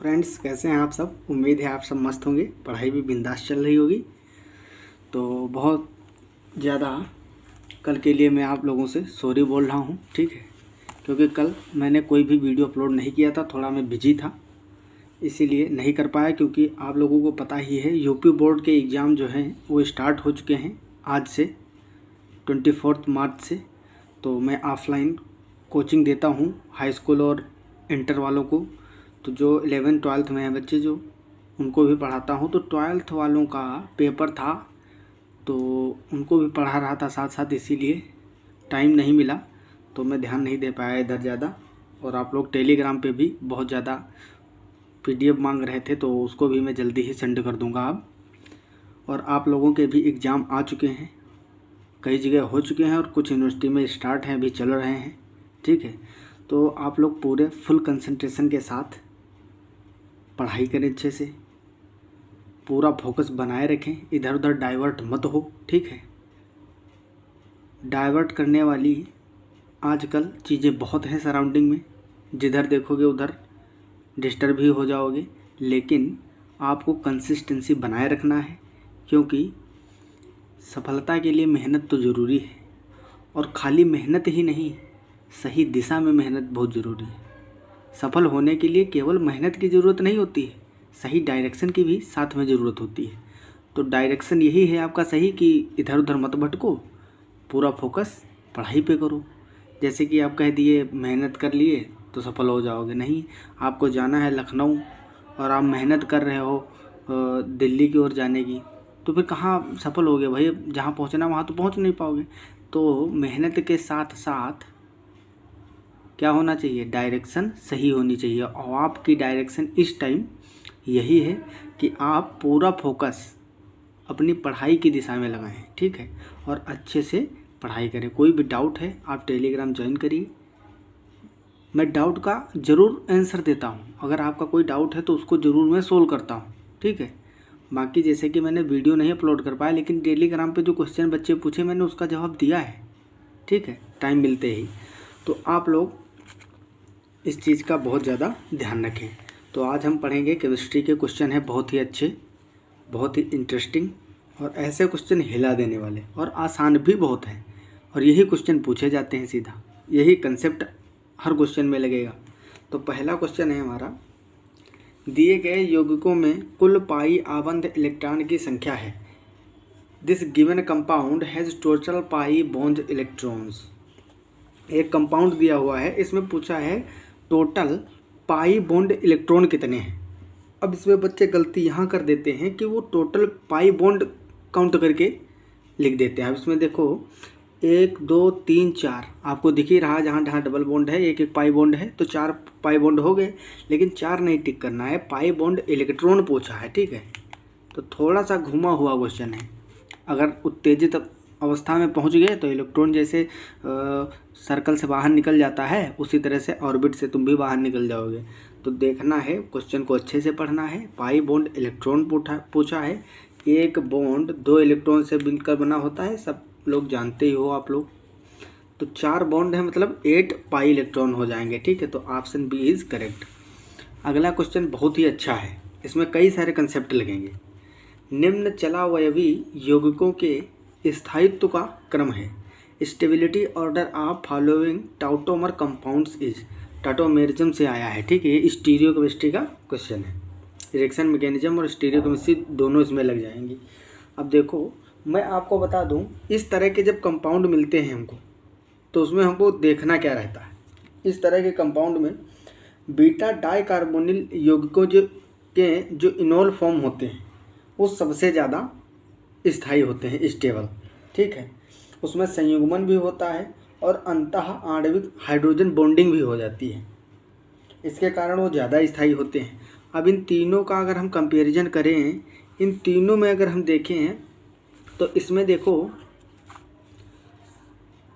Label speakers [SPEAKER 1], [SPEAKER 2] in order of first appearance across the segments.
[SPEAKER 1] Friends, कैसे हैं आप सब। उम्मीद है आप सब मस्त होंगे, पढ़ाई भी बिंदास चल रही होगी। तो बहुत ज़्यादा कल के लिए मैं आप लोगों से सॉरी बोल रहा हूँ, ठीक है, क्योंकि कल मैंने कोई भी वीडियो अपलोड नहीं किया था। थोड़ा मैं बिजी था, इसीलिए नहीं कर पाया। क्योंकि आप लोगों को पता ही है, यूपी बोर्ड के एग्ज़ाम जो हैं वो स्टार्ट हो चुके हैं आज से 24 मार्च से। तो मैं ऑफलाइन कोचिंग देता हूँ हाई स्कूल और इंटर वालों को। तो जो 11th-12th में हैं बच्चे, जो उनको भी पढ़ाता हूँ। तो 12th वालों का पेपर था, तो उनको भी पढ़ा रहा था साथ साथ, इसीलिए टाइम नहीं मिला। तो मैं ध्यान नहीं दे पाया इधर ज़्यादा। और आप लोग टेलीग्राम पे भी बहुत ज़्यादा PDF मांग रहे थे, तो उसको भी मैं जल्दी ही सेंड कर दूँगा अब। और आप लोगों के भी एग्ज़ाम आ चुके हैं, कई जगह हो चुके हैं और कुछ यूनिवर्सिटी में स्टार्ट हैं, अभी चल रहे हैं, ठीक है। तो आप लोग पूरे फुल कंसंट्रेशन के साथ पढ़ाई करें, अच्छे से पूरा फोकस बनाए रखें, इधर उधर डाइवर्ट मत हो, ठीक है। डाइवर्ट करने वाली आजकल चीज़ें बहुत हैं सराउंडिंग में, जिधर देखोगे उधर डिस्टर्ब ही हो जाओगे। लेकिन आपको कंसिस्टेंसी बनाए रखना है, क्योंकि सफलता के लिए मेहनत तो ज़रूरी है। और खाली मेहनत ही नहीं, सही दिशा में मेहनत बहुत ज़रूरी है। सफल होने के लिए केवल मेहनत की ज़रूरत नहीं होती है, सही डायरेक्शन की भी साथ में ज़रूरत होती है। तो डायरेक्शन यही है आपका सही, कि इधर उधर मत भटको, पूरा फोकस पढ़ाई पे करो। जैसे कि आप कह दिए मेहनत कर लिए तो सफल हो जाओगे, नहीं। आपको जाना है लखनऊ और आप मेहनत कर रहे हो दिल्ली की ओर जाने की, तो फिर कहाँ सफल होगे भाई। जहाँ पहुँचना वहाँ तो पहुँच नहीं पाओगे। तो मेहनत के साथ साथ क्या होना चाहिए, डायरेक्शन सही होनी चाहिए। और आपकी डायरेक्शन इस टाइम यही है कि आप पूरा फोकस अपनी पढ़ाई की दिशा में लगाएं, ठीक है, और अच्छे से पढ़ाई करें। कोई भी डाउट है आप टेलीग्राम ज्वाइन करिए, मैं डाउट का ज़रूर आंसर देता हूं। अगर आपका कोई डाउट है तो उसको ज़रूर मैं सोल्व करता हूं, ठीक है। बाकी जैसे कि मैंने वीडियो नहीं अपलोड कर पाया, लेकिन टेलीग्राम पे जो क्वेश्चन बच्चे पूछे मैंने उसका जवाब दिया है, ठीक है, टाइम मिलते ही। तो आप लोग इस चीज़ का बहुत ज़्यादा ध्यान रखें। तो आज हम पढ़ेंगे केमिस्ट्री के क्वेश्चन हैं बहुत ही अच्छे, बहुत ही इंटरेस्टिंग, और ऐसे क्वेश्चन हिला देने वाले, और आसान भी बहुत हैं। और यही क्वेश्चन पूछे जाते हैं सीधा, यही कंसेप्ट हर क्वेश्चन में लगेगा। तो पहला क्वेश्चन है हमारा, दिए गए यौगिकों में कुल पाई आबंध इलेक्ट्रॉन की संख्या है। This given compound has total pi bond electrons. एक कंपाउंड दिया हुआ है, इसमें पूछा है टोटल पाई बॉन्ड इलेक्ट्रॉन कितने हैं। अब इसमें बच्चे गलती यहाँ कर देते हैं कि वो टोटल पाई बॉन्ड काउंट करके लिख देते हैं। अब इसमें देखो 1 2 3 4 आपको दिख ही रहा, जहाँ जहाँ डबल बॉन्ड है एक एक पाई बॉन्ड है, तो 4 पाई बॉन्ड हो गए। लेकिन 4 नहीं टिक करना है, पाई बॉन्ड इलेक्ट्रॉन पूछा है, ठीक है। तो थोड़ा सा घुमा हुआ क्वेश्चन है। अगर उत्तेजित अवस्था में पहुंच गए तो इलेक्ट्रॉन जैसे सर्कल से बाहर निकल जाता है, उसी तरह से ऑर्बिट से तुम भी बाहर निकल जाओगे। तो देखना है, क्वेश्चन को अच्छे से पढ़ना है। पाई बॉन्ड इलेक्ट्रॉन पूछा है। एक बॉन्ड 2 इलेक्ट्रॉन से मिलकर बना होता है, सब लोग जानते ही हो आप लोग। तो 4 बॉन्ड है, मतलब 8 पाई इलेक्ट्रॉन हो जाएंगे, ठीक है। तो ऑप्शन बी इज़ करेक्ट। अगला क्वेश्चन बहुत ही अच्छा है, इसमें कई सारे कंसेप्ट लगेंगे। निम्न चलावयवी यौगिकों के स्थायित्व का क्रम है। Stability order of following tautomer compounds is. Tautomerism से आया है, ठीक है। ये स्टीरियोकेमिस्ट्री का क्वेश्चन है। रिएक्शन मैकेनिज्म और स्टीरियोकेमिस्ट्री दोनों इसमें लग जाएंगी। अब देखो, मैं आपको बता दूं, इस तरह के जब कंपाउंड मिलते हैं हमको, तो उसमें हमको देखना क्या रहता है। इस तरह के कंपाउंड में बीटा डाइकार्बोनिल यौगिकों जो इनोल फॉर्म होते हैं वो सबसे ज़्यादा स्थायी होते हैं, स्टेबल, ठीक है। उसमें संयुग्मन भी होता है और अंतः आणविक हाइड्रोजन बॉन्डिंग भी हो जाती है, इसके कारण वो ज़्यादा स्थायी होते हैं। अब इन तीनों का अगर हम कंपैरिजन करें, इन तीनों में अगर हम देखें तो इसमें देखो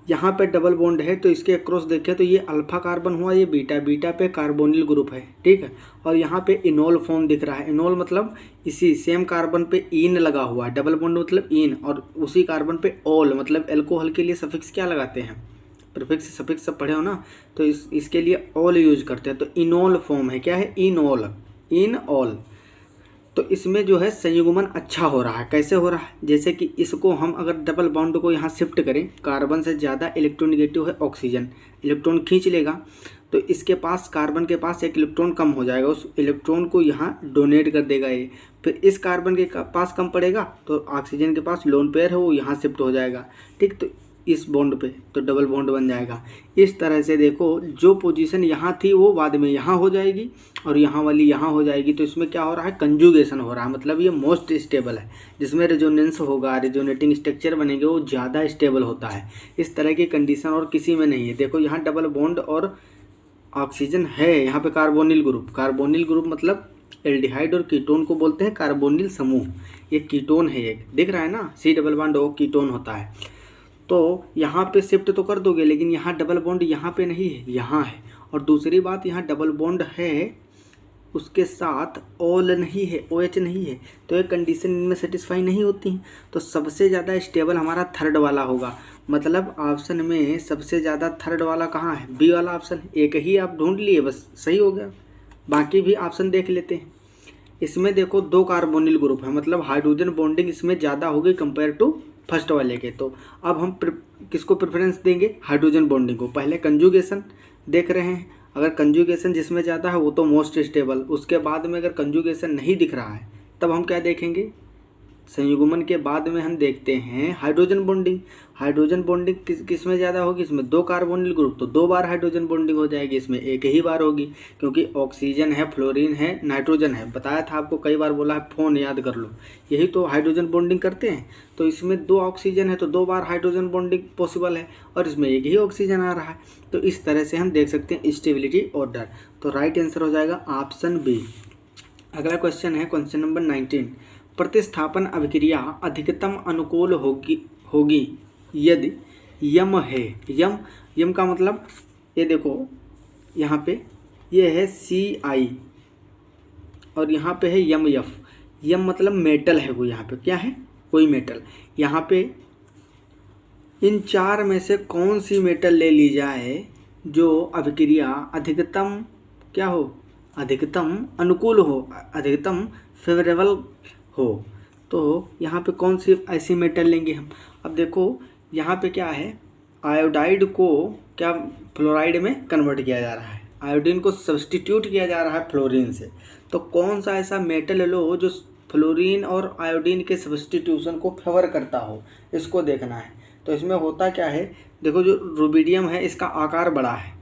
[SPEAKER 1] यहाँ पे डबल बॉन्ड है, तो इसके अक्रॉस देखें तो ये अल्फा कार्बन हुआ, ये बीटा पे कार्बोनिल ग्रुप है, ठीक है। और यहाँ पे इनोल फॉर्म दिख रहा है। इनोल मतलब इसी सेम कार्बन पे ईन लगा हुआ है, डबल बॉन्ड मतलब ईन, और उसी कार्बन पे ऑल मतलब एल्कोहल के लिए सफिक्स क्या लगाते हैं, प्रीफिक्स सफिक्स सब पढ़े हो ना, तो इसके लिए ऑल यूज करते हैं। तो इनोल फॉर्म है, क्या है, इनोल। In all. तो इसमें जो है संयुग्मन अच्छा हो रहा है। कैसे हो रहा है? जैसे कि इसको हम अगर डबल बॉन्ड को यहाँ शिफ्ट करें, कार्बन से ज़्यादा इलेक्ट्रोनेगेटिव है ऑक्सीजन, इलेक्ट्रॉन खींच लेगा, तो इसके पास कार्बन के पास एक इलेक्ट्रॉन कम हो जाएगा, उस इलेक्ट्रॉन को यहाँ डोनेट कर देगा ये। फिर इस कार्बन के पास कम पड़ेगा तो ऑक्सीजन के पास लोन पेयर है वो यहाँ शिफ्ट हो जाएगा, ठीक। तो इस बॉन्ड पे तो डबल बॉन्ड बन जाएगा। इस तरह से देखो जो पोजीशन यहाँ थी वो बाद में यहाँ हो जाएगी और यहाँ वाली यहाँ हो जाएगी। तो इसमें क्या हो रहा है? कंजुगेशन हो रहा है, मतलब ये मोस्ट स्टेबल है। जिसमें रेजोनेंस होगा, रेजोनेटिंग स्ट्रक्चर बनेंगे, वो ज़्यादा स्टेबल होता है। इस तरह की कंडीशन और किसी में नहीं है। देखो यहाँ डबल बॉन्ड और ऑक्सीजन है, यहाँ पे कार्बोनिल ग्रुप। कार्बोनिल ग्रुप मतलब एल्डिहाइड और कीटोन को बोलते हैं कार्बोनिल समूह। ये कीटोन है, एक दिख रहा है ना, C double bond O ketone होता है। तो यहाँ पे शिफ्ट तो कर दोगे, लेकिन यहाँ डबल बॉन्ड यहाँ पे नहीं है, यहाँ है। और दूसरी बात, यहाँ डबल बॉन्ड है, उसके साथ ऑल नहीं है, OH नहीं है, तो ये कंडीशन इनमें सेटिस्फाई नहीं होती। तो सबसे ज़्यादा स्टेबल हमारा थर्ड वाला होगा। मतलब ऑप्शन में सबसे ज़्यादा थर्ड वाला कहाँ है? बी वाला ऑप्शन। एक ही आप ढूंढ लिए, बस सही हो गया। बाकी भी ऑप्शन देख लेते हैं। इसमें देखो 2 कार्बोनिल ग्रुप है, मतलब हाइड्रोजन बॉन्डिंग इसमें ज़्यादा होगी कंपेयर टू फर्स्ट वाले के। तो अब हम किसको प्रेफरेंस देंगे? हाइड्रोजन बॉन्डिंग को। पहले कंजुगेशन देख रहे हैं, अगर कंजुगेशन जिसमें ज़्यादा है वो तो मोस्ट स्टेबल। उसके बाद में अगर कंजुगेशन नहीं दिख रहा है तब हम क्या देखेंगे? संयुग्मन के बाद में हम देखते हैं हाइड्रोजन बॉन्डिंग। हाइड्रोजन बॉन्डिंग किस में ज़्यादा होगी? इसमें 2 कार्बोनिल ग्रुप, तो 2 बार हाइड्रोजन बॉन्डिंग हो जाएगी, इसमें एक ही बार होगी, क्योंकि ऑक्सीजन है, फ्लोरीन है, नाइट्रोजन है। बताया था आपको, कई बार बोला है, फ़ोन याद कर लो, यही तो हाइड्रोजन बॉन्डिंग करते हैं। तो इसमें 2 ऑक्सीजन है तो 2 बार हाइड्रोजन बॉन्डिंग पॉसिबल है, और इसमें एक ही ऑक्सीजन आ रहा है। तो इस तरह से हम देख सकते हैं स्टेबिलिटी ऑर्डर। तो राइट आंसर हो जाएगा ऑप्शन बी। अगला क्वेश्चन है क्वेश्चन नंबर 19। प्रतिस्थापन अभिक्रिया अधिकतम अनुकूल होगी यदि यम है। यम का मतलब ये देखो, यहाँ पे ये है Ci और यहाँ पे है F। यम मतलब मेटल है वो, यहाँ पे क्या है? कोई मेटल। यहाँ पे इन 4 में से कौन सी मेटल ले ली जाए जो अभिक्रिया अधिकतम क्या हो? अधिकतम अनुकूल हो, अधिकतम फेवरेबल हो। तो यहाँ पे कौन सी ऐसी मेटल लेंगे हम? अब देखो यहाँ पे क्या है, आयोडाइड को क्या फ्लोराइड में कन्वर्ट किया जा रहा है, आयोडीन को सब्सटीट्यूट किया जा रहा है फ्लोरीन से। तो कौन सा ऐसा मेटल लो जो फ्लोरीन और आयोडीन के सब्सटीट्यूशन को फेवर करता हो, इसको देखना है। तो इसमें होता क्या है, देखो जो रुबिडियम है इसका आकार बड़ा है,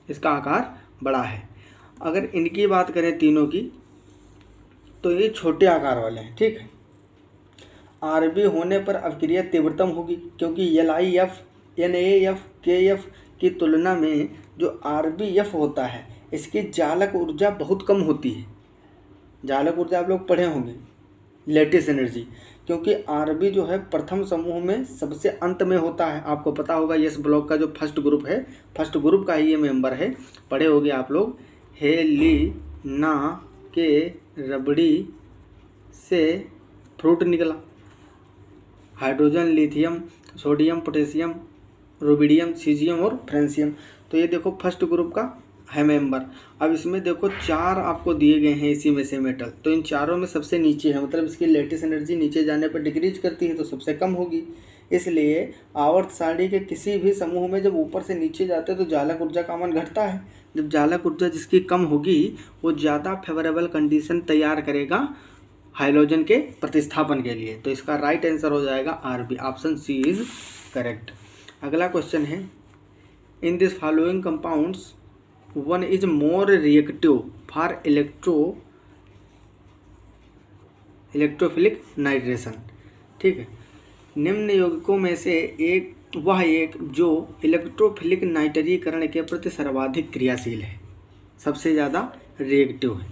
[SPEAKER 1] इसका आकार बड़ा है। अगर इनकी बात करें तीनों की, तो ये छोटे आकार वाले हैं, ठीक है। आरबी होने पर अभिक्रिया तीव्रतम होगी, क्योंकि LiF, NaF, KF की तुलना में जो RbF होता है इसकी जालक ऊर्जा बहुत कम होती है। जालक ऊर्जा आप लोग पढ़े होंगे, लेटिस एनर्जी, क्योंकि Rb जो है प्रथम समूह में सबसे अंत में होता है। आपको पता होगा यस ब्लॉक का जो फर्स्ट ग्रुप है, फर्स्ट ग्रुप का ही ये मेंबर है, पढ़े होंगे आप लोग। हेलिना के रबड़ी से फ्रूट निकला, hydrogen, lithium, sodium, potassium, rubidium, caesium और फ्रेंसियम। तो ये देखो फर्स्ट ग्रुप का है मेंबर। अब इसमें देखो 4 आपको दिए गए हैं इसी में से मेटल, तो इन चारों में सबसे नीचे है, मतलब इसकी लेटिस एनर्जी नीचे जाने पर डिक्रीज करती है, तो सबसे कम होगी। इसलिए आवर्त सारणी के किसी भी समूह में जब ऊपर से नीचे जाते हैं तो जालक ऊर्जा का मान घटता है। जब जालक ऊर्जा जिसकी कम होगी वो ज़्यादा फेवरेबल कंडीशन तैयार करेगा हाइड्रोजन के प्रतिस्थापन के लिए। तो इसका राइट आंसर हो जाएगा RB, option C is correct. अगला क्वेश्चन है, in this following compounds one is more reactive for electrophilic nitration, ठीक है। निम्न यौगिकों में से एक जो इलेक्ट्रोफिलिक नाइट्रीकरण के प्रति सर्वाधिक क्रियाशील है, सबसे ज़्यादा रिएक्टिव है।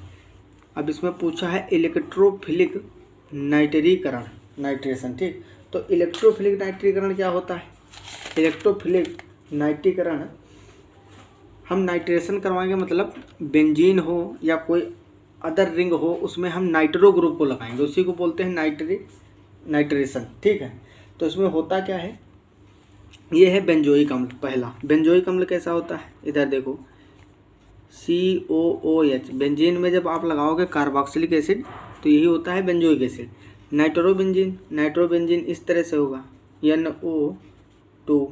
[SPEAKER 1] अब इसमें पूछा है इलेक्ट्रोफिलिक नाइट्रीकरण, नाइट्रेशन, ठीक। तो इलेक्ट्रोफिलिक नाइट्रीकरण क्या होता है? इलेक्ट्रोफिलिक नाइट्रीकरण, हम नाइट्रेशन करवाएंगे, मतलब बेंजीन हो या कोई अदर रिंग हो, उसमें हम नाइट्रो ग्रुप को लगाएंगे, उसी को बोलते हैं नाइट्रेशन, ठीक है। तो इसमें होता क्या है, ये है बेंजोइक अम्ल। पहला बेंजोइक अम्ल कैसा होता है, इधर देखो, COOH। बेंजीन में जब आप लगाओगे कार्बोक्सिलिक एसिड तो यही होता है बेंजोइक एसिड। नाइट्रोबेंजीन इस तरह से होगा NO2।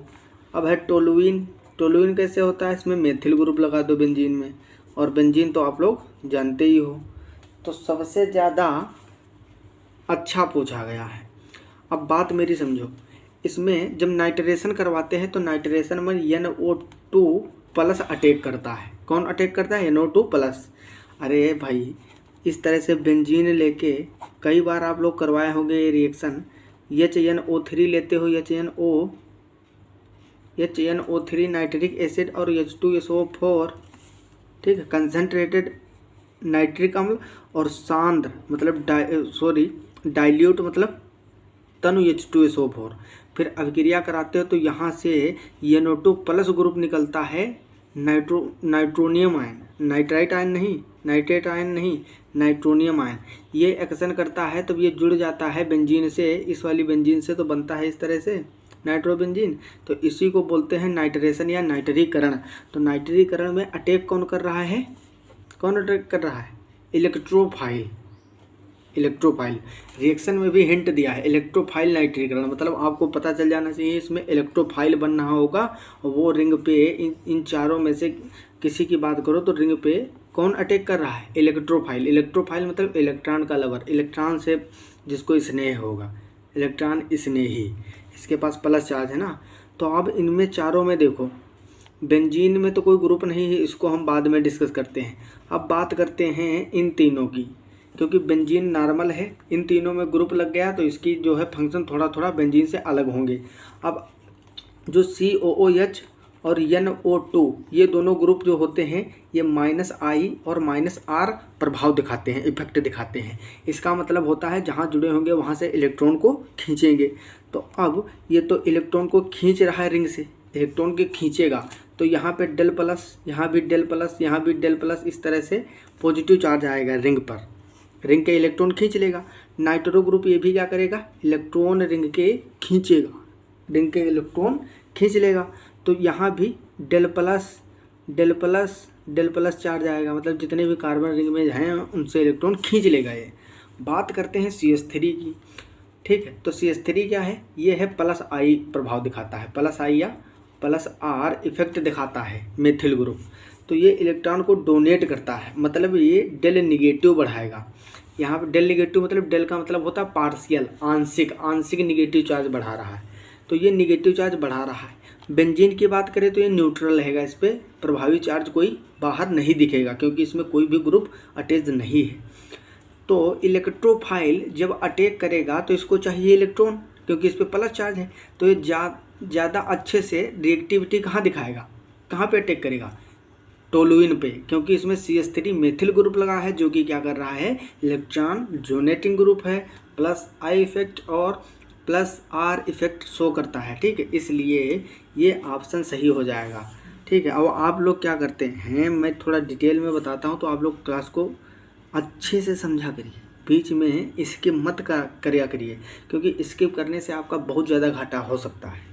[SPEAKER 1] अब है टोलुइन। टोलुइन कैसे होता है, इसमें मेथिल ग्रुप लगा दो बेंजीन में, और बेंजीन तो आप लोग जानते ही हो। तो सबसे ज़्यादा अच्छा पूछा गया है। अब बात मेरी समझो, इसमें जब नाइट्रेशन करवाते हैं तो नाइट्रेशन में NO2 प्लस अटैक करता है। कौन अटैक करता है? NO2 plus. अरे भाई, इस तरह से बेंजीन लेके कई बार आप लोग करवाए होंगे ये रिएक्शन। HNO3 लेते हो, HNO3 नाइट्रिक एसिड और H2SO4, ठीक है, कंसनट्रेटेड नाइट्रिक अम्ल और सांद्र मतलब डाइल्यूट मतलब तनु H2SO4। फिर अभिक्रिया कराते हो तो यहाँ से NO2 प्लस ग्रुप निकलता है, नाइट्रोनियम आयन, नाइट्राइट आयन नहीं, नाइट्रेट आयन नहीं, नाइट्रोनियम आयन। ये एक्शन करता है तब ये जुड़ जाता है बेंजीन से, इस वाली बेंजीन से, तो बनता है इस तरह से नाइट्रोबेंजीन। तो इसी को बोलते हैं नाइट्रेशन या नाइट्रीकरण। तो नाइट्रीकरण में अटैक कौन कर रहा है? कौन अटैक कर रहा है? इलेक्ट्रोफाइल। रिएक्शन में भी हिंट दिया है, इलेक्ट्रोफाइल नाइट्रीकरण, मतलब आपको पता चल जाना चाहिए इसमें इलेक्ट्रोफाइल बन रहा होगा। वो रिंग पे इन चारों में से किसी की बात करो तो रिंग पे कौन अटैक कर रहा है? इलेक्ट्रोफाइल मतलब इलेक्ट्रॉन का लवर, इलेक्ट्रॉन से जिसको स्नेह होगा, इलेक्ट्रॉन स्नेही, इसके पास प्लस चार्ज है ना। तो अब इनमें चारों में देखो, बेंजीन में तो कोई ग्रुप नहीं है, इसको हम बाद में डिस्कस करते हैं। अब बात करते हैं इन तीनों की, क्योंकि बेंजीन नॉर्मल है, इन तीनों में ग्रुप लग गया तो इसकी जो है फंक्शन थोड़ा थोड़ा बेंजीन से अलग होंगे। अब जो COOH और NO2 ये दोनों ग्रुप जो होते हैं ये -I और -R प्रभाव दिखाते हैं, इफेक्ट दिखाते हैं। इसका मतलब होता है जहाँ जुड़े होंगे वहाँ से इलेक्ट्रॉन को खींचेंगे। तो अब ये तो इलेक्ट्रॉन को खींच रहा है रिंग से, इलेक्ट्रॉन के खींचेगा तो यहाँ पे डेल प्लस, यहाँ भी डेल प्लस, यहाँ भी डेल प्लस, इस तरह से पॉजिटिव चार्ज आएगा रिंग पर, रिंग के इलेक्ट्रॉन खींच लेगा। नाइट्रो ग्रुप ये भी क्या करेगा? इलेक्ट्रॉन रिंग के खींचेगा, रिंग के इलेक्ट्रॉन खींच लेगा। तो यहाँ भी डेल प्लस चार्ज आएगा, मतलब जितने भी कार्बन रिंग में हैं उनसे इलेक्ट्रॉन खींच लेगा ये। बात करते हैं CH3 की, ठीक है। तो CH3 क्या है? ये है +I प्रभाव दिखाता है, +I या +R इफेक्ट दिखाता है मेथिल ग्रुप। तो ये इलेक्ट्रॉन को डोनेट करता है, मतलब ये डेल निगेटिव बढ़ाएगा। यहाँ पे डेल निगेटिव मतलब डेल का मतलब होता है पार्शियल, आंशिक निगेटिव चार्ज बढ़ा रहा है। तो ये निगेटिव चार्ज बढ़ा रहा है। बेंजीन की बात करें तो ये न्यूट्रल रहेगा, इस पर प्रभावी चार्ज कोई बाहर नहीं दिखेगा क्योंकि इसमें कोई भी ग्रुप अटैच नहीं है। तो इलेक्ट्रोफाइल जब अटैक करेगा तो इसको चाहिए इलेक्ट्रॉन, क्योंकि इस पर प्लस चार्ज है। तो ये ज़्यादा अच्छे से रिएक्टिविटी कहाँ दिखाएगा, कहाँ पे अटैक करेगा? टोलुइन पे, क्योंकि इसमें CH3 मेथिल ग्रुप लगा है जो कि क्या कर रहा है? इलेक्ट्रॉन डोनेटिंग ग्रुप है, +I इफेक्ट और +R इफेक्ट शो करता है, ठीक है। इसलिए ये ऑप्शन सही हो जाएगा, ठीक है। अब आप लोग क्या करते हैं, मैं थोड़ा डिटेल में बताता हूँ तो आप लोग क्लास को अच्छे से समझा करिए, बीच में स्किप मत करिया करिए, क्योंकि स्किप करने से आपका बहुत ज़्यादा घाटा हो सकता है।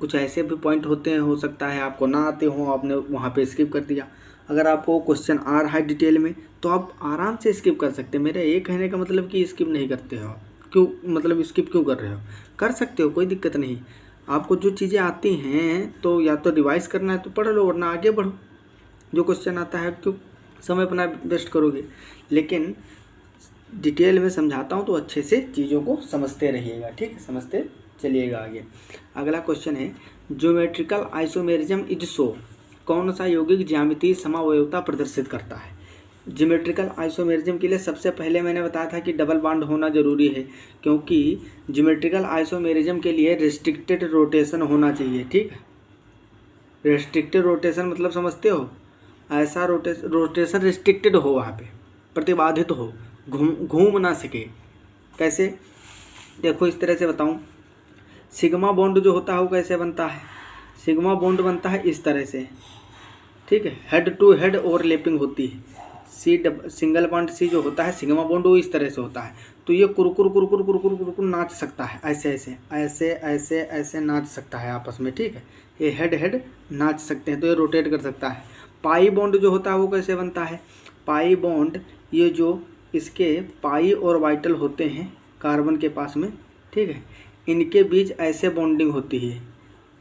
[SPEAKER 1] कुछ ऐसे भी पॉइंट होते हैं, हो सकता है आपको ना आते हो, आपने वहाँ पे स्किप कर दिया। अगर आपको क्वेश्चन आ रहा है डिटेल में तो आप आराम से स्किप कर सकते हैं। मेरा ये कहने का मतलब कि स्किप नहीं करते हो, क्यों मतलब स्किप क्यों कर रहे हो? कर सकते हो, कोई दिक्कत नहीं। आपको जो चीज़ें आती हैं तो या तो रिवाइज़ करना है तो पढ़ लो, वरना आगे बढ़ो। जो क्वेश्चन आता है क्यों समय अपना वेस्ट करोगे? लेकिन डिटेल में समझाता हूँ तो अच्छे से चीज़ों को समझते रहिएगा, ठीक है, समझते चलिएगा आगे। अगला क्वेश्चन है, ज्योमेट्रिकल आइसोमेरिज्म इज शो, कौन सा यौगिक ज्यामितीय समावयवता प्रदर्शित करता है? ज्योमेट्रिकल आइसोमेरिज्म के लिए सबसे पहले मैंने बताया था कि डबल बॉन्ड होना जरूरी है, क्योंकि ज्योमेट्रिकल आइसोमेरिज्म के लिए रेस्ट्रिक्टेड रोटेशन होना चाहिए, ठीक है। रेस्ट्रिक्टेड रोटेशन मतलब समझते हो? ऐसा रोटेशन रेस्ट्रिक्टेड हो, वहाँ पे प्रतिबाधित हो, घूम ना सके। कैसे? देखो इस तरह से बताऊं, सिग्मा बॉन्ड जो होता है वो कैसे बनता है? सिग्मा बॉन्ड बनता है इस तरह से, ठीक है, हेड टू हेड ओवरलैपिंग होती है। सिंगल बॉन्ड सी जो होता है सिग्मा बॉन्ड वो इस तरह से होता है। तो ये कुरकुर नाच सकता है, ऐसे ऐसे ऐसे ऐसे ऐसे नाच सकता है आपस में, ठीक है। ये हेड नाच सकते हैं, तो ये रोटेट कर सकता है। पाई बॉन्ड जो होता है वो कैसे बनता है? पाई बॉन्ड, ये जो इसके पाई और वाइटल होते हैं कार्बन के पास में, ठीक है, इनके बीच ऐसे बॉन्डिंग होती है।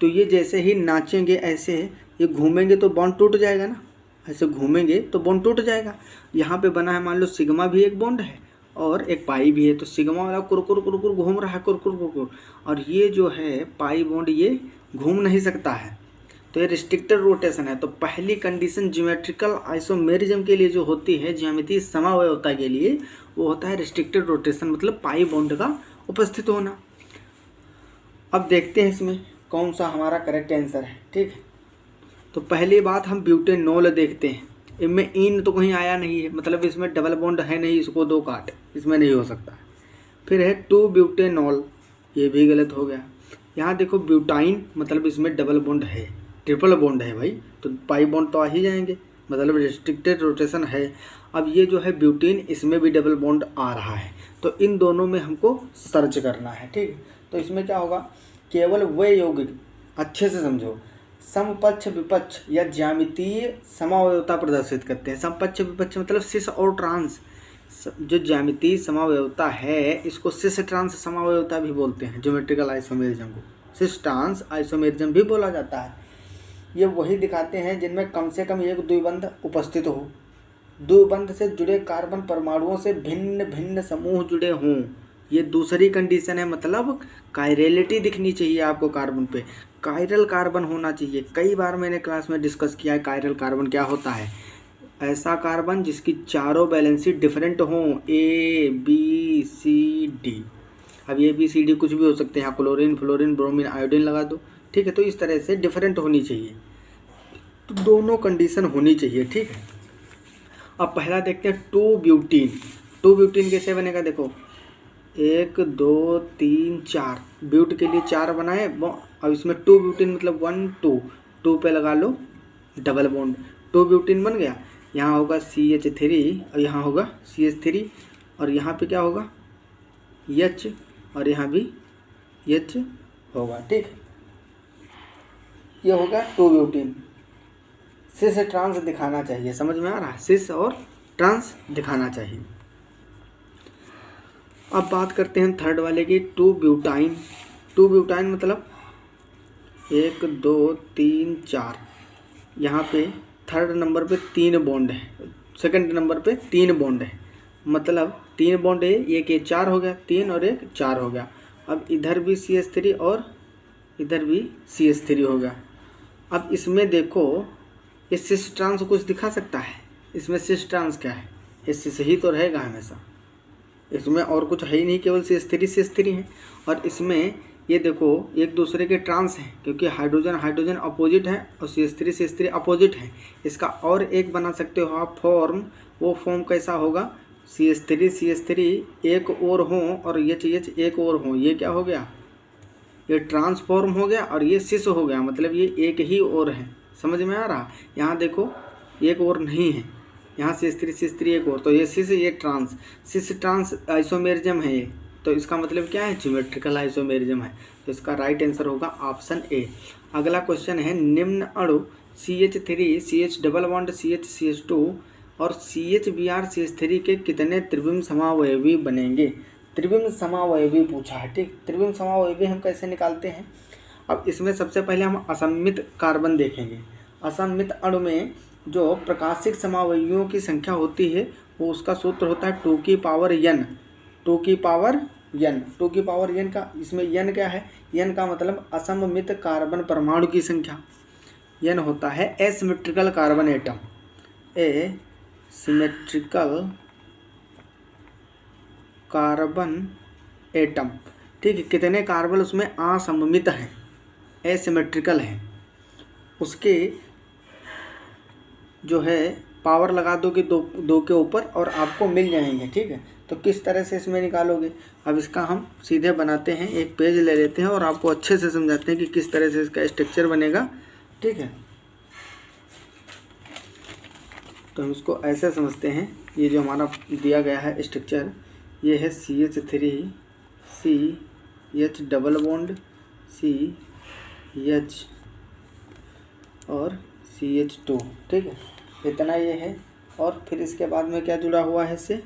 [SPEAKER 1] तो ये जैसे ही नाचेंगे ऐसे ये घूमेंगे तो बॉन्ड टूट जाएगा ना, ऐसे घूमेंगे तो बॉन्ड टूट जाएगा। यहाँ पे बना है मान लो सिग्मा भी एक बॉन्ड है और एक पाई भी है, तो सिग्मा वाला कुरकुर कुरकुर घूम रहा है, कुरकुर कुरकुर, और ये जो है पाई बॉन्ड ये घूम नहीं सकता है, तो ये रिस्ट्रिक्टेड रोटेशन है। तो पहली कंडीशन ज्योमेट्रिकल आइसोमेरिज्म के लिए जो होती है, ज्यामितीय समावयवता के लिए, वो होता है रिस्ट्रिक्टेड रोटेशन, मतलब पाई बॉन्ड का उपस्थित होना। अब देखते हैं इसमें कौन सा हमारा करेक्ट आंसर है, ठीक है। तो पहली बात हम ब्यूटेनॉल देखते हैं, इनमें इन तो कहीं आया नहीं है, मतलब इसमें डबल बॉन्ड है नहीं, इसको दो काट, इसमें नहीं हो सकता। फिर है 2 ब्यूटेनॉल, ये भी गलत हो गया। यहाँ देखो ब्यूटाइन, मतलब इसमें डबल बॉन्ड है, ट्रिपल बॉन्ड है भाई, तो पाई बॉन्ड तो आ ही जाएंगे, मतलब रिस्ट्रिक्टेड रोटेशन है। अब ये जो है ब्यूटीन, इसमें भी डबल बॉन्ड आ रहा है, तो इन दोनों में हमको सर्च करना है, ठीक है। तो इसमें क्या होगा, केवल वे यौगिक, अच्छे से समझो, समपक्ष विपक्ष या ज्यामितीय समावयवता प्रदर्शित करते हैं। समपक्ष विपक्ष मतलब सिस और ट्रांस, जो ज्यामितीय समावयवता है इसको सिस ट्रांस समावयवता भी बोलते हैं, ज्योमेट्रिकल आइसोमेरिज्म को सिस ट्रांस आइसोमेरिज्म भी बोला जाता है। ये वही दिखाते हैं जिनमें कम से कम एक द्विबंध उपस्थित हो, द्विबंध से जुड़े कार्बन परमाणुओं से भिन्न भिन्न समूह जुड़े हों, ये दूसरी कंडीशन है। मतलब कायरलिटी दिखनी चाहिए आपको कार्बन पे, कायरल कार्बन होना चाहिए। कई बार मैंने क्लास में डिस्कस किया है कायरल कार्बन क्या होता है। ऐसा कार्बन जिसकी चारों वैलेंसी डिफरेंट हों, ए बी सी डी। अब ए बी सी डी कुछ भी हो सकते हैं, क्लोरीन फ्लोरीन ब्रोमीन आयोडीन लगा दो, ठीक है। तो इस तरह से डिफरेंट होनी चाहिए, तो दोनों कंडीशन होनी चाहिए, ठीक है। अब पहला देखते हैं 2 ब्यूटीन। 2 ब्यूटीन कैसे बनेगा, देखो 1 2 3 4, ब्यूट के लिए 4 बनाए। अब इसमें 2 ब्यूटीन मतलब 1 2, 2 पे लगा लो डबल बॉन्ड, 2 ब्यूटीन बन गया। यहाँ होगा CH3 और यहाँ होगा CH3, और यहाँ पे क्या होगा H, और यहाँ भी H होगा, ठीक है। ये होगा 2 ब्यूटीन। सिस ट्रांस दिखाना चाहिए, समझ में आ रहा है, सिस और ट्रांस दिखाना चाहिए। अब बात करते हैं थर्ड वाले की, 2 ब्यूटाइन। 2 ब्यूटाइन मतलब 1 2 3 4, यहाँ पे थर्ड नंबर पे 3 बॉन्ड है, सेकंड नंबर पे 3 बॉन्ड है, मतलब 3 बॉन्ड है, एक ये 4 हो गया, 3 और 1 4 हो गया। अब इधर भी CH3 और इधर भी CH3 हो गया। अब इसमें देखो ये सिस ट्रांस कुछ दिखा सकता है, इसमें सिस ट्रांस क्या है, ये सिस ही तो रहेगा हमेशा, इसमें और कुछ है ही नहीं, केवल CH3 है। और इसमें ये देखो एक दूसरे के ट्रांस हैं, क्योंकि हाइड्रोजन हाइड्रोजन अपोजिट है और CH3 अपोजिट है। इसका और एक बना सकते हो आप फॉर्म, वो फॉर्म कैसा होगा, CH3 एक और हों और H एक और हों, ये क्या हो गया, ये ट्रांसफॉर्म हो गया, और ये सिस हो गया, मतलब ये एक ही और है, समझ में आ रहा। यहाँ देखो एक और नहीं है, यहाँ CH3 एक और, तो ये सिस ये ट्रांस, सिस ट्रांस आइसोमेरिज्म है ये, तो इसका मतलब क्या है, ज्योमेट्रिकल आइसोमेरिज्म है। तो इसका राइट आंसर होगा ऑप्शन ए। अगला क्वेश्चन है, निम्न अणु CH3 CH double bond CH2 और CHBr CH3 के कितने त्रिविम समावयवी बनेंगे। त्रिविम समावयवी पूछा है, ठीक। त्रिविम समावयवी हम कैसे निकालते हैं, अब इसमें सबसे पहले हम असममित कार्बन देखेंगे। असममित अणु में जो प्रकाशिक समावयवियों की संख्या होती है वो उसका सूत्र होता है 2 की पावर n। 2 की पावर n का, इसमें n क्या है, n का मतलब असममित कार्बन परमाणु की संख्या, n होता है asymmetrical carbon atom, asymmetrical carbon atom, ठीक है। कितने कार्बन उसमें असममित हैं, एसिमेट्रिकल हैं, उसके जो है पावर लगा दोगे दो के ऊपर और आपको मिल जाएंगे, ठीक है। तो किस तरह से इसमें निकालोगे, अब इसका हम सीधे बनाते हैं, एक पेज ले लेते हैं और आपको अच्छे से समझाते हैं कि किस तरह से इसका स्ट्रक्चर बनेगा, ठीक है। तो हम इसको ऐसे समझते हैं, ये जो हमारा दिया गया है स्ट्रक्चर, ये है CH3 CH double bond CH और CH2, ठीक है। इतना ये है। और फिर इसके बाद में क्या जुड़ा हुआ है इससे,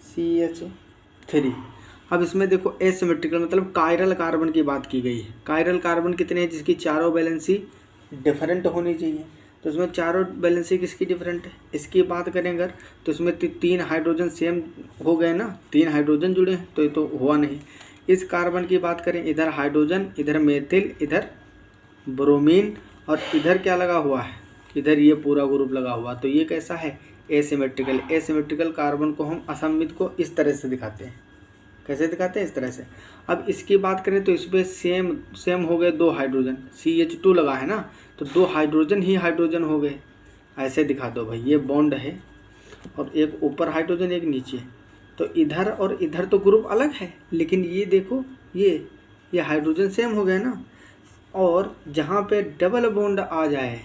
[SPEAKER 1] CH3। अब इसमें देखो एसिमेट्रिकल मतलब कायरल कार्बन की बात की गई है। कायरल कार्बन कितने हैं, जिसकी चारों वैलेंसी डिफरेंट होनी चाहिए। तो इसमें चारों वैलेंसी किसकी डिफरेंट है, इसकी बात करें अगर, तो इसमें 3 हाइड्रोजन सेम हो गए ना, 3 हाइड्रोजन जुड़े हैं, तो ये तो हुआ नहीं। इस कार्बन की बात करें, इधर हाइड्रोजन, इधर मेथिल, इधर ब्रोमीन, और इधर क्या लगा हुआ है, इधर ये पूरा ग्रुप लगा हुआ। तो ये कैसा है, एसिमेट्रिकल। एसिमेट्रिकल कार्बन को हम असममित को इस तरह से दिखाते हैं। कैसे दिखाते हैं, इस तरह से। अब इसकी बात करें तो इसमें सेम हो गए 2 हाइड्रोजन, CH2 लगा है ना, तो 2 हाइड्रोजन ही हाइड्रोजन हो गए। ऐसे दिखा दो भाई, ये बॉन्ड है और एक ऊपर हाइड्रोजन एक नीचे, तो इधर और इधर तो ग्रुप अलग है, लेकिन ये देखो ये हाइड्रोजन सेम हो गए ना। और जहाँ पे डबल बॉन्ड आ जाए,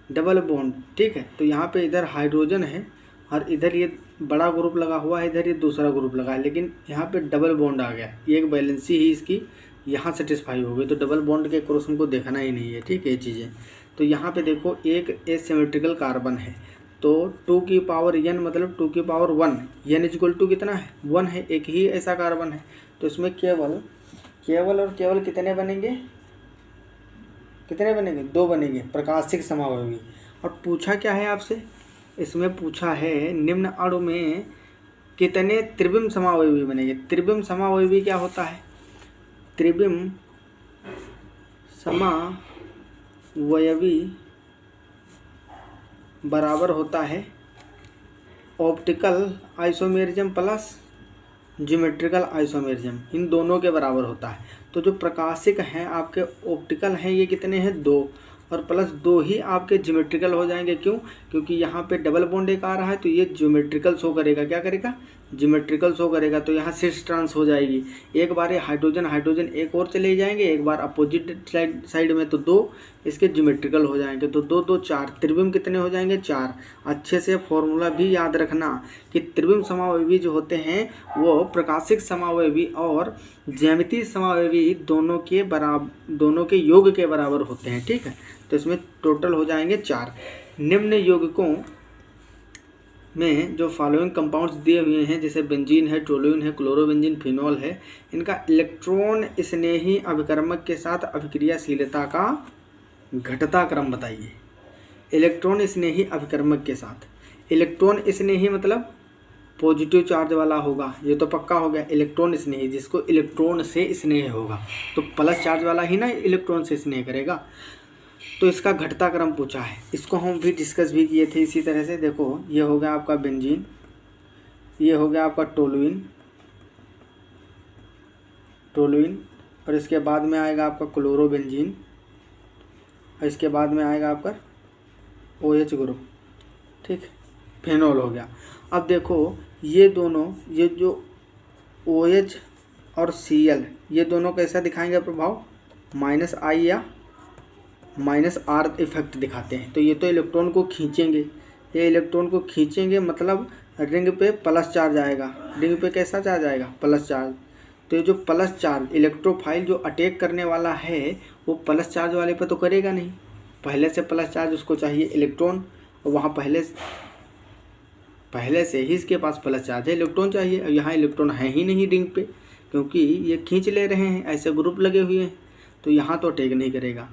[SPEAKER 1] डबल बॉन्ड, ठीक है, तो यहाँ पे इधर हाइड्रोजन है और इधर ये बड़ा ग्रुप लगा हुआ है, इधर ये दूसरा ग्रुप लगा है, लेकिन यहाँ पे डबल बॉन्ड आ गया, ये एक बैलेंसी ही इसकी यहाँ सेटिस्फाई हो गई। तो डबल बॉन्ड के क्रॉस को देखना ही नहीं है, ठीक है, ये चीज़ें। तो यहाँ पे देखो एक एसिमेट्रिकल कार्बन है, तो 2 की पावर n मतलब 2 की पावर 1, n इक्वल टू कितना है, 1 है, एक ही ऐसा कार्बन है। तो इसमें केवल और केवल कितने बनेंगे, 2 बनेंगे, प्रकाशिक समावयवी। और पूछा क्या है आपसे, इसमें पूछा है निम्न अणु में कितने त्रिविम समावयवी बनेंगे। त्रिविम समावयवी क्या होता है, त्रिविम समावयवी बराबर होता है optical isomerism plus geometrical isomerism, इन दोनों के बराबर होता है। तो जो प्रकाशिक हैं आपके ऑप्टिकल हैं, ये कितने हैं, 2, और प्लस 2 ही आपके ज्योमेट्रिकल हो जाएंगे। क्यों, क्योंकि यहाँ पे डबल बॉन्ड एक आ रहा है, तो ये ज्योमेट्रिकल शो करेगा, क्या करेगा, ज्योमेट्रिकल शो करेगा। तो यहाँ सिस ट्रांस हो जाएगी, एक बार ये हाइड्रोजन एक और चले जाएंगे, एक बार अपोजिट साइड में, तो 2 इसके ज्योमेट्रिकल हो जाएंगे। तो 2 2 4, त्रिविम कितने हो जाएंगे, 4। अच्छे से फॉर्मूला भी याद रखना कि त्रिविम समावयवी जो होते हैं वो प्रकाशिक समावयवी और ज्यामितीय समावयवी दोनों के योग के बराबर होते हैं, ठीक है। तो इसमें टोटल हो जाएंगे 4। निम्न यौगिकों में जो फॉलोइंग कंपाउंड्स दिए हुए हैं, जैसे बेंजीन है, टोलुइन है, क्लोरोबेंजीन, फिनॉल है, इनका इलेक्ट्रॉन स्नेही अभिकर्मक के साथ अभिक्रियाशीलता का घटता क्रम बताइए। इलेक्ट्रॉन स्नेही अभिकर्मक के साथ, इलेक्ट्रॉन स्नेही मतलब पॉजिटिव चार्ज वाला होगा, ये तो पक्का हो गया। इलेक्ट्रॉन स्नेही, जिसको इलेक्ट्रॉन से स्नेह होगा, तो प्लस चार्ज वाला ही ना इलेक्ट्रॉन से स्नेह करेगा। तो इसका घटता क्रम पूछा है, इसको हम भी डिस्कस भी किए थे इसी तरह से। देखो ये हो गया आपका बेंजीन, ये हो गया आपका टोलुइन, और इसके बाद में आएगा आपका क्लोरोबेंजीन, और इसके बाद में आएगा आपका OH ग्रुप, ठीक, फिनॉल हो गया। अब देखो ये दोनों, ये जो OH और Cl, ये दोनों कैसा दिखाएंगे प्रभाव, -I या -R इफेक्ट दिखाते हैं। तो ये तो इलेक्ट्रॉन को खींचेंगे, ये इलेक्ट्रॉन को खींचेंगे मतलब रिंग पे प्लस चार्ज आएगा, रिंग पे कैसा चार्ज आएगा, प्लस चार्ज। तो ये जो प्लस चार्ज इलेक्ट्रोफाइल जो अटैक करने वाला है, वो प्लस चार्ज वाले पे तो करेगा नहीं, पहले से प्लस चार्ज उसको चाहिए इलेक्ट्रॉन, और वहाँ पहले से ही इसके पास प्लस चार्ज है, इलेक्ट्रॉन चाहिए। और यहाँ इलेक्ट्रॉन है ही नहीं रिंग पे, क्योंकि ये खींच ले रहे हैं, ऐसे ग्रुप लगे हुए हैं, तो यहाँ तो अटैक नहीं करेगा।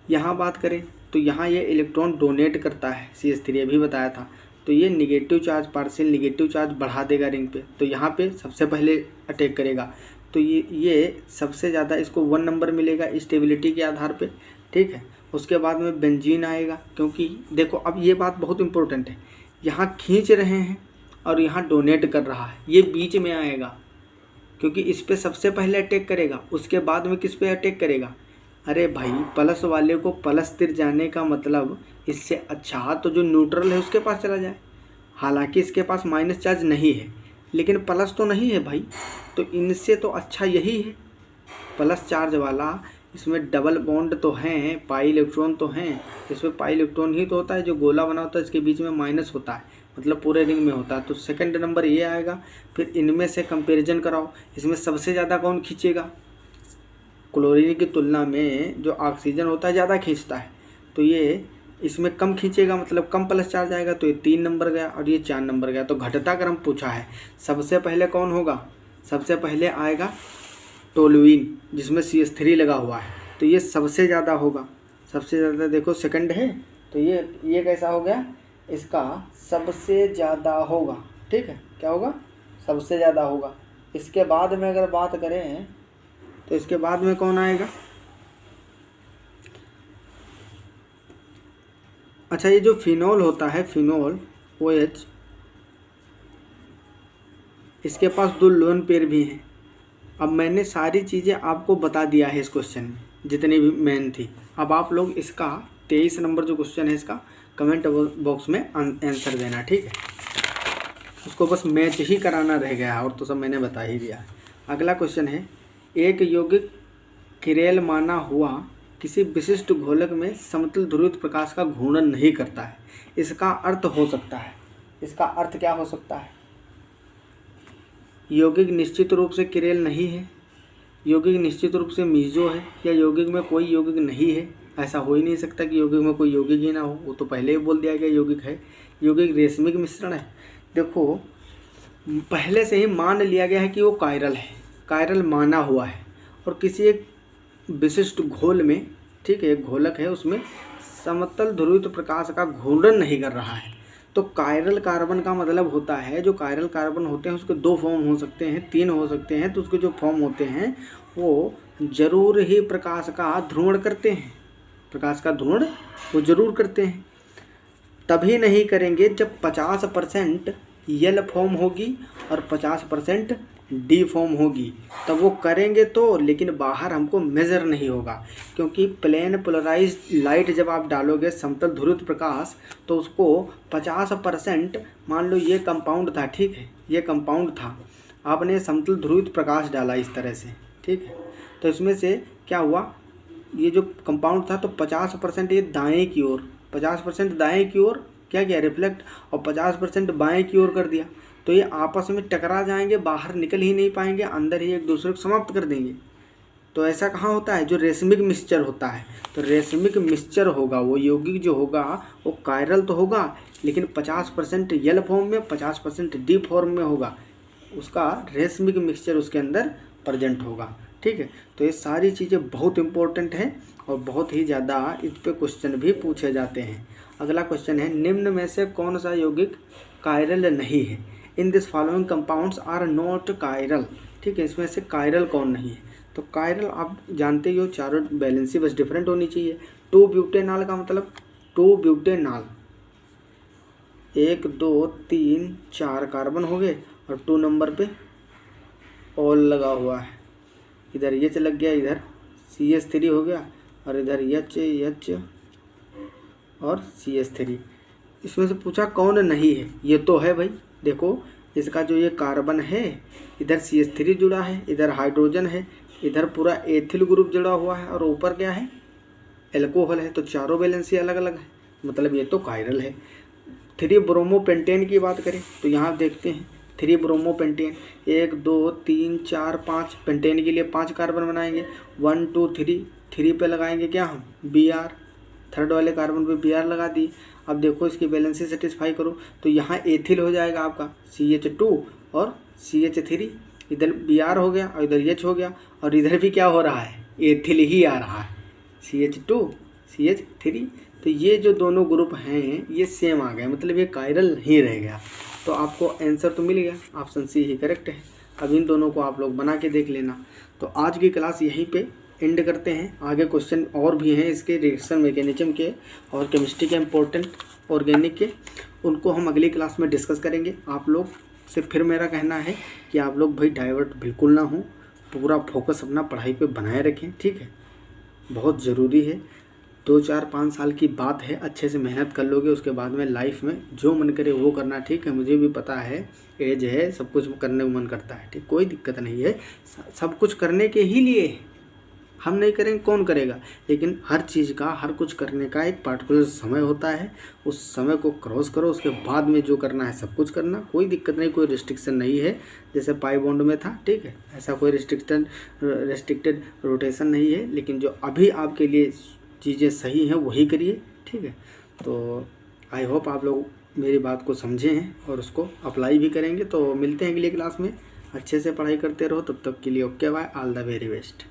[SPEAKER 1] यहाँ बात करें तो यहाँ ये इलेक्ट्रॉन डोनेट करता है, CH3 अभी बताया था, तो ये negative charge, partial negative charge बढ़ा देगा रिंग पे, तो यहाँ पे सबसे पहले अटैक करेगा। तो ये सबसे ज़्यादा इसको 1 नंबर मिलेगा स्टेबिलिटी के आधार पे, ठीक है। उसके बाद में बेंजीन आएगा, क्योंकि देखो अब ये बात बहुत इंपॉर्टेंट है, यहाँ खींच रहे हैं और यहाँ डोनेट कर रहा है, ये बीच में आएगा, क्योंकि इस पर सबसे पहले अटैक करेगा, उसके बाद में किस पे अटैक करेगा। अरे भाई प्लस वाले को प्लस तिर जाने का मतलब इससे अच्छा तो जो न्यूट्रल है उसके पास चला जाए। हालांकि इसके पास माइनस चार्ज नहीं है, लेकिन प्लस तो नहीं है भाई, तो इनसे तो अच्छा यही है प्लस चार्ज वाला। इसमें डबल बॉन्ड तो हैं, पाई इलेक्ट्रॉन तो हैं, इसमें पाई इलेक्ट्रॉन ही तो होता है, जो गोला बना होता है इसके बीच में माइनस होता है, मतलब पूरे रिंग में होता है। तो सेकंड नंबर ये आएगा। फिर इनमें से कंपैरिजन कराओ, इसमें सबसे ज़्यादा कौन खींचेगा, क्लोरीन की तुलना में जो ऑक्सीजन होता है ज़्यादा खींचता है, तो ये इसमें कम खींचेगा, मतलब कम प्लस चार्ज आएगा, तो ये 3 नंबर गया और ये 4 नंबर गया। तो घटता क्रम पूछा है, सबसे पहले कौन होगा? सबसे पहले आएगा टोलुइन जिसमें CH3 लगा हुआ है, तो ये सबसे ज़्यादा होगा। सबसे ज़्यादा देखो सेकंड है, तो ये कैसा हो गया? इसका सबसे ज़्यादा होगा। ठीक है, क्या होगा? सबसे ज़्यादा होगा। इसके बाद में अगर बात करें तो इसके बाद में कौन आएगा? अच्छा, ये जो फिनोल होता है, फिनोल OH, इसके पास 2 लोन पेयर भी हैं। अब मैंने सारी चीज़ें आपको बता दिया है इस क्वेश्चन में, जितनी भी मेन थी। अब आप लोग इसका 23 नंबर जो क्वेश्चन है इसका कमेंट बॉक्स में आंसर देना। ठीक है, उसको बस मैच ही कराना रह गया और तो सब मैंने बता ही दिया। अगला क्वेश्चन है, एक यौगिक किरेल माना हुआ किसी विशिष्ट घोलक में समतल ध्रुवित प्रकाश का घूर्णन नहीं करता है, इसका अर्थ हो सकता है। इसका अर्थ क्या हो सकता है? यौगिक निश्चित रूप से किरेल नहीं है, यौगिक निश्चित रूप से मीजो है, या यौगिक में कोई यौगिक नहीं है। ऐसा हो ही नहीं सकता कि यौगिक में कोई यौगिक ही ना हो, वो तो पहले ही बोल दिया गया यौगिक है। यौगिक रेशमिक मिश्रण है। देखो, पहले से ही मान लिया गया है कि वो कायरल है, कायरल माना हुआ है, और किसी एक विशिष्ट घोल में, ठीक है, एक घोलक है, उसमें समतल ध्रुवित प्रकाश का घूर्णन नहीं कर रहा है। तो कायरल कार्बन का मतलब होता है, जो कायरल कार्बन होते हैं उसके 2 फॉर्म हो सकते हैं, 3 हो सकते हैं। तो उसके जो फॉर्म होते हैं वो जरूर ही प्रकाश का ध्रुवण करते हैं, प्रकाश का ध्रुवण वो जरूर करते हैं। तभी नहीं करेंगे जब 50% यल फॉर्म होगी और 50% डी फॉर्म होगी, तब वो करेंगे तो, लेकिन बाहर हमको मेज़र नहीं होगा, क्योंकि प्लेन पोलराइज्ड लाइट जब आप डालोगे समतल ध्रुवित प्रकाश, तो उसको 50%, मान लो ये कंपाउंड था, ठीक है, ये कंपाउंड था, आपने समतल ध्रुवित प्रकाश डाला इस तरह से, ठीक है, तो इसमें से क्या हुआ, ये जो कंपाउंड था तो 50% ये दाएँ की ओर, 50% दाएँ की ओर क्या किया, रिफ्लेक्ट, और 50% बाएँ की ओर कर दिया। तो ये आपस में टकरा जाएंगे, बाहर निकल ही नहीं पाएंगे, अंदर ही एक दूसरे को समाप्त कर देंगे। तो ऐसा कहाँ होता है? जो रेशमिक मिक्सचर होता है, तो रेशमिक मिक्सचर होगा, वो यौगिक जो होगा वो कायरल तो होगा, लेकिन 50% यल फॉर्म में, 50% डी फॉर्म में होगा, उसका रेशमिक मिक्सचर उसके अंदर प्रेजेंट होगा। ठीक है, तो ये सारी चीज़ें बहुत इंपॉर्टेंट हैं और बहुत ही ज़्यादा इस पे क्वेश्चन भी पूछे जाते हैं। अगला क्वेश्चन है, निम्न में से कौन सा यौगिक कायरल नहीं है? In this following compounds are not chiral. ठीक है, इसमें से कायरल कौन नहीं है? तो कायरल आप जानते ही हो, चारों बैलेंसी बस डिफरेंट होनी चाहिए। 2 ब्यूटेनॉल का मतलब 2 ब्यूटेनॉल, 1 2 3 4 कार्बन हो गए और 2 नंबर पे ऑल लगा हुआ है, इधर ये लग गया, इधर CH3 हो गया और इधर H और CH3। इसमें से पूछा कौन नहीं है? ये तो है भाई, देखो इसका जो ये कार्बन है, इधर CH3 जुड़ा है, इधर हाइड्रोजन है, इधर पूरा एथिल ग्रुप जुड़ा हुआ है और ऊपर क्या है, एल्कोहल है। तो चारों वैलेंसी अलग अलग है, मतलब ये तो कायरल है। 3 ब्रोमोपेंटेन की बात करें तो यहाँ देखते हैं 3 ब्रोमोपेंटेन, 1 2 3 4 5, पेंटेन के लिए 5 कार्बन बनाएंगे, 1 2 3 पे लगाएंगे क्या हम, Br, थर्ड वाले कार्बन पे Br लगा दी। अब देखो इसकी बैलेंसी सेटिस्फाई करो तो यहाँ एथिल हो जाएगा आपका CH2 और CH3, इधर Br हो गया और इधर H हो गया, और इधर भी क्या हो रहा है, एथिल ही आ रहा है, CH2 CH3। तो ये जो दोनों ग्रुप हैं ये सेम आ गए, मतलब ये कायरल ही रह गया। तो आपको आंसर तो मिल गया, ऑप्शन सी ही करेक्ट है। अब इन दोनों को आप लोग बना के देख लेना। तो आज की क्लास यहीं पे एंड करते हैं। आगे क्वेश्चन और भी हैं इसके रिएक्शन मैकेनिज्म के और केमिस्ट्री के इम्पोर्टेंट, ऑर्गेनिक के, उनको हम अगली क्लास में डिस्कस करेंगे। आप लोग से फिर मेरा कहना है कि आप लोग भाई डाइवर्ट बिल्कुल ना हो, पूरा फोकस अपना पढ़ाई पे बनाए रखें। ठीक है, बहुत ज़रूरी है। 2 4 5 साल की बात है, अच्छे से मेहनत कर लोगे, उसके बाद में लाइफ में जो मन करे वो करना। ठीक है, मुझे भी पता है, एज है, सब कुछ करने को मन करता है, ठीक, कोई दिक्कत नहीं है, सब कुछ करने के ही लिए हम नहीं करेंगे कौन करेगा। लेकिन हर चीज़ का, हर कुछ करने का एक पार्टिकुलर समय होता है, उस समय को क्रॉस करो, उसके बाद में जो करना है सब कुछ करना, कोई दिक्कत नहीं, कोई रिस्ट्रिक्शन नहीं है। जैसे पाई बॉन्ड में था, ठीक है, ऐसा कोई रेस्ट्रिक्टेड रोटेशन नहीं है। लेकिन जो अभी आपके लिए चीज़ें सही हैं वही करिए, ठीक है। तो आई होप आप लोग मेरी बात को समझे हैं और उसको अप्लाई भी करेंगे। तो मिलते हैं अगली क्लास में, अच्छे से पढ़ाई करते रहो, तब तक के लिए okay bye, all the very best.